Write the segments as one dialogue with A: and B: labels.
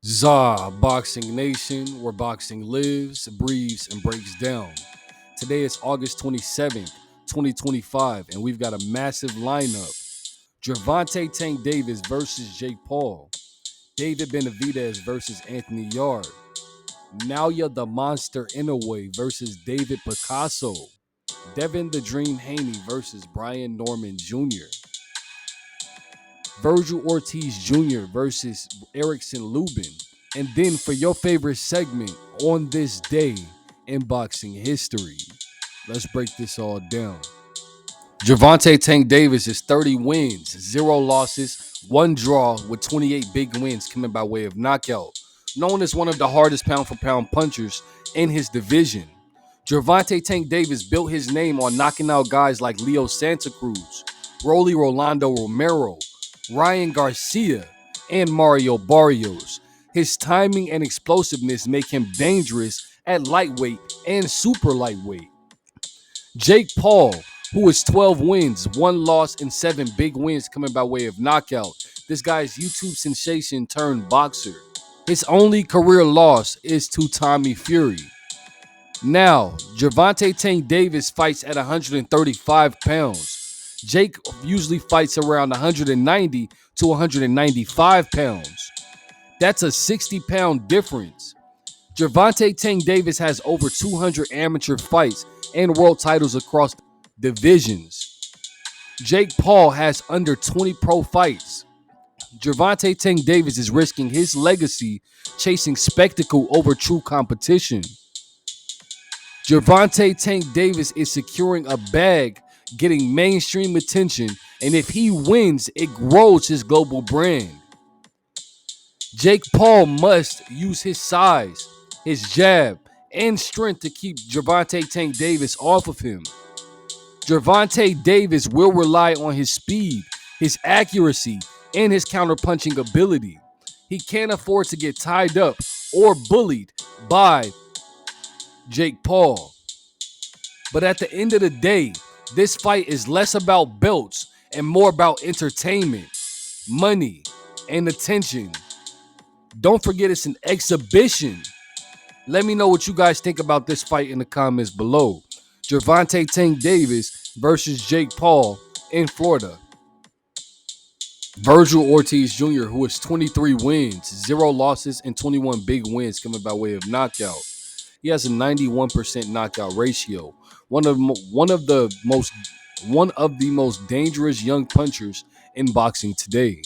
A: ZABoxingNation, where boxing lives, breathes, and breaks down. Today is August 27th, 2025, and we've got a massive lineup. Gervonta Tank Davis versus Jake Paul. David Benavidez versus Anthony Yarde. Naoya the Monster Inoue versus David Picasso. Devin the Dream Haney versus Brian Norman Jr. Vergil Ortiz Jr. versus Erickson Lubin. And then for your favorite segment on this day in boxing history, let's break this all down. Gervonta Tank Davis is 30 wins, 0 losses, 1 draw with 28 big wins coming by way of knockout. Known as one of the hardest pound-for-pound punchers in his division, Gervonta Tank Davis built his name on knocking out guys like Leo Santa Cruz, Rolly Rolando Romero, Ryan Garcia, and Mario Barrios. His timing and explosiveness make him dangerous at lightweight and super lightweight. Jake Paul, who is 12 wins, 1 loss, and 7 big wins coming by way of knockout. This guy's YouTube sensation turned boxer. His only career loss is to Tommy Fury. Now, Gervonta Tank Davis fights at 135 pounds. Jake usually fights around 190 to 195 pounds. That's a 60-pound difference. Gervonta Tank Davis has over 200 amateur fights and world titles across divisions. Jake Paul has under 20 pro fights. Gervonta Tank Davis is risking his legacy chasing spectacle over true competition. Gervonta Tank Davis is securing a bag, getting mainstream attention, and if he wins, it grows his global brand. Jake Paul must use his size, his jab, and strength to keep Gervonta Tank Davis off of him. Gervonta Davis will rely on his speed, his accuracy, and his counterpunching ability. He can't afford to get tied up or bullied by Jake Paul. But at the end of the day, this fight is less about belts and more about entertainment, money, and attention. Don't forget it's an exhibition. Let me know what you guys think about this fight in the comments below. Gervonta Tank Davis versus Jake Paul in Florida. Vergil Ortiz Jr., who is 23 wins, 0 losses, and 21 big wins coming by way of knockout. He has a 91% knockout ratio. One of the most dangerous young punchers in boxing today.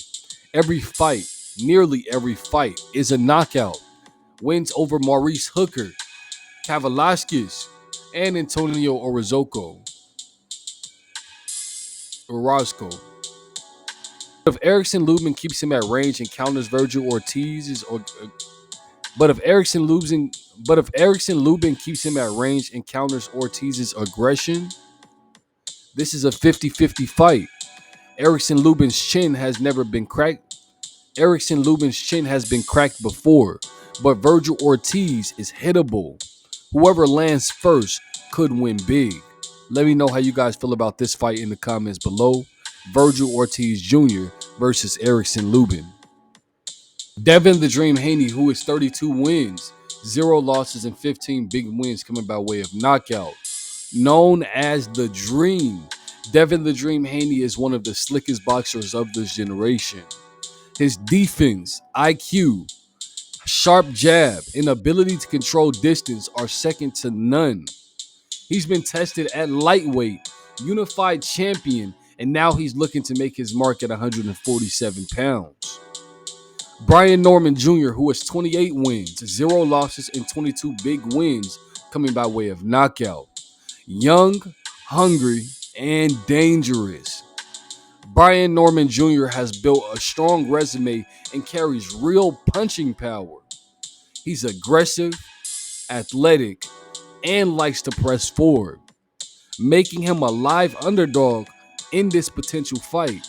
A: Nearly every fight is a knockout. Wins over Maurice Hooker, Kavalaskis, and Antonio Orozco. If Erickson Lubin keeps him at range and counters Vergil Ortiz, but if Erickson Lubin keeps him at range and counters Ortiz's aggression, this is a 50-50 fight. Erickson Lubin's chin has never been cracked. Erickson Lubin's chin has been cracked before, but Vergil Ortiz is hittable. Whoever lands first could win big. Let me know how you guys feel about this fight in the comments below. Vergil Ortiz Jr. versus Erickson Lubin. Devin the Dream Haney, who is 32 wins, 0 losses, and 15 big wins coming by way of knockout. Known as the Dream, Devin the Dream Haney is one of the slickest boxers of this generation. His defense, IQ, sharp jab, and ability to control distance are second to none. He's been tested at lightweight, unified champion, and now he's looking to make his mark at 147 pounds. Brian Norman Jr., who has 28 wins, 0 losses, and 22 big wins coming by way of knockout. Young, hungry, and dangerous. Brian Norman Jr. has built a strong resume and carries real punching power. He's aggressive, athletic, and likes to press forward, making him a live underdog in this potential fight.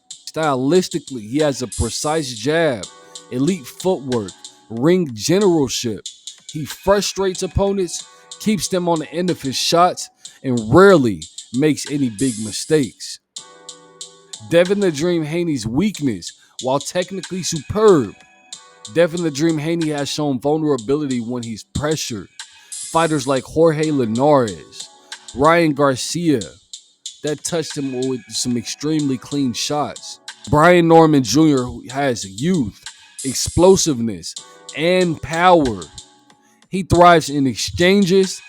A: Stylistically, he has a precise jab, elite footwork, ring generalship. He frustrates opponents, keeps them on the end of his shots, and rarely makes any big mistakes. Devin the Dream Haney's weakness, while technically superb, Devin the Dream Haney has shown vulnerability when he's pressured. Fighters like Jorge Linares, Ryan Garcia, that touched him with some extremely clean shots. Brian Norman Jr., who has youth, explosiveness, and power. He thrives in exchanges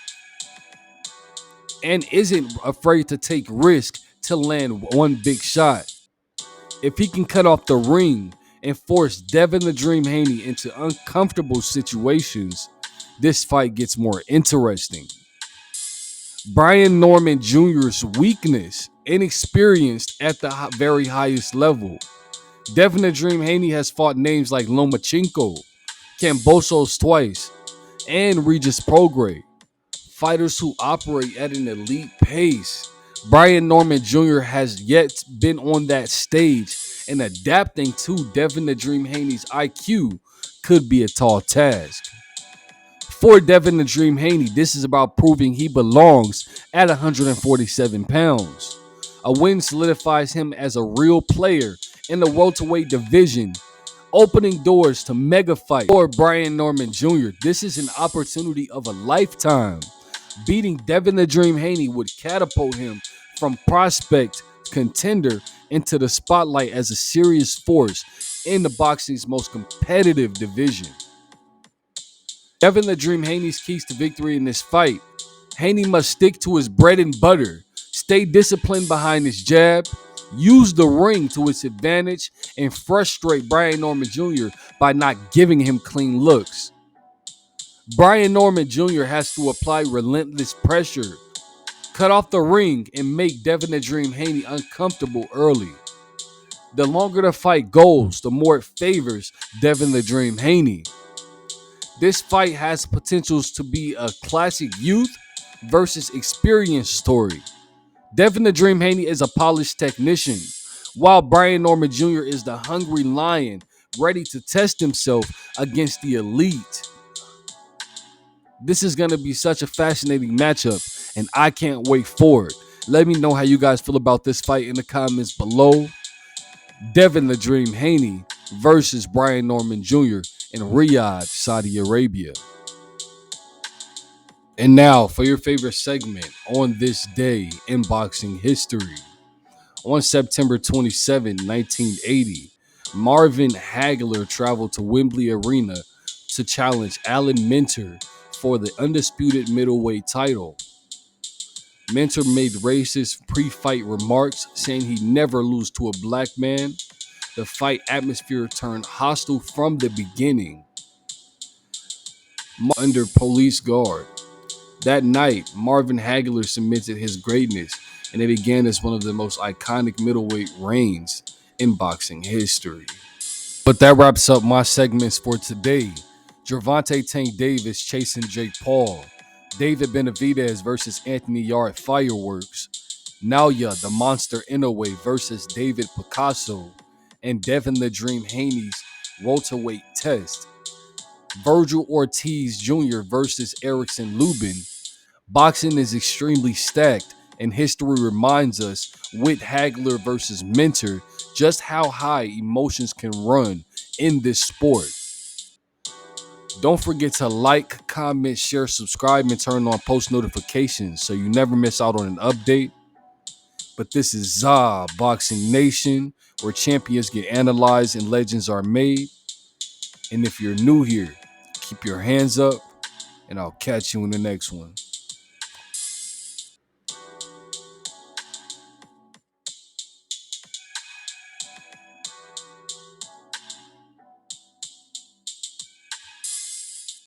A: and isn't afraid to take risk to land one big shot. If he can cut off the ring and force Devin the Dream Haney into uncomfortable situations, this fight gets more interesting. Brian Norman Jr.'s weakness, inexperienced at the very highest level. Devin the Dream Haney has fought names like Lomachenko, Kambosos twice, and Regis Prograis, fighters who operate at an elite pace. Brian Norman Jr. has yet been on that stage, and adapting to Devin the Dream Haney's IQ could be a tall task. For Devin the Dream Haney, this is about proving he belongs at 147 pounds. A win solidifies him as a real player in the welterweight division, opening doors to mega fight. For Brian Norman Jr., this is an opportunity of a lifetime. Beating Devin the Dream Haney would catapult him from prospect contender into the spotlight as a serious force in the boxing's most competitive division. Devin the Dream Haney's keys to victory in this fight. Haney must stick to his bread and butter, stay disciplined behind his jab, use the ring to its advantage, and frustrate Brian Norman Jr. by not giving him clean looks. Brian Norman Jr. has to apply relentless pressure, cut off the ring, and make Devin the Dream Haney uncomfortable early. The longer the fight goes, the more it favors Devin the Dream Haney. This fight has potentials to be a classic youth versus experience story. Devin the Dream Haney is a polished technician, while Brian Norman Jr. is the hungry lion ready to test himself against the elite. This is going to be such a fascinating matchup, and I can't wait for it. Let me know how you guys feel about this fight in the comments below. Devin the Dream Haney versus Brian Norman Jr. in Riyadh, Saudi Arabia. And now for your favorite segment on this day in boxing history. On September 27, 1980, Marvin Hagler traveled to Wembley Arena to challenge Alan Minter for the undisputed middleweight title. Minter made racist pre-fight remarks, saying he'd never lose to a black man. The fight atmosphere turned hostile from the beginning. Under police guard. That night, Marvin Hagler cemented his greatness, and it began as one of the most iconic middleweight reigns in boxing history. But that wraps up my segments for today. Gervonta Tank Davis chasing Jake Paul. David Benavidez versus Anthony Yarde fireworks. Naoya the Monster Inoue versus David Picasso. And Devin the Dream Haney's welterweight test. Vergil Ortiz Jr. versus Erickson Lubin. Boxing is extremely stacked, and history reminds us with Hagler versus Minter just how high emotions can run in this sport. Don't forget to like, comment, share, subscribe, and turn on post notifications so you never miss out on an update. But this is ZABoxingNation, where champions get analyzed and legends are made. And if you're new here, keep your hands up, and I'll catch you in the next one.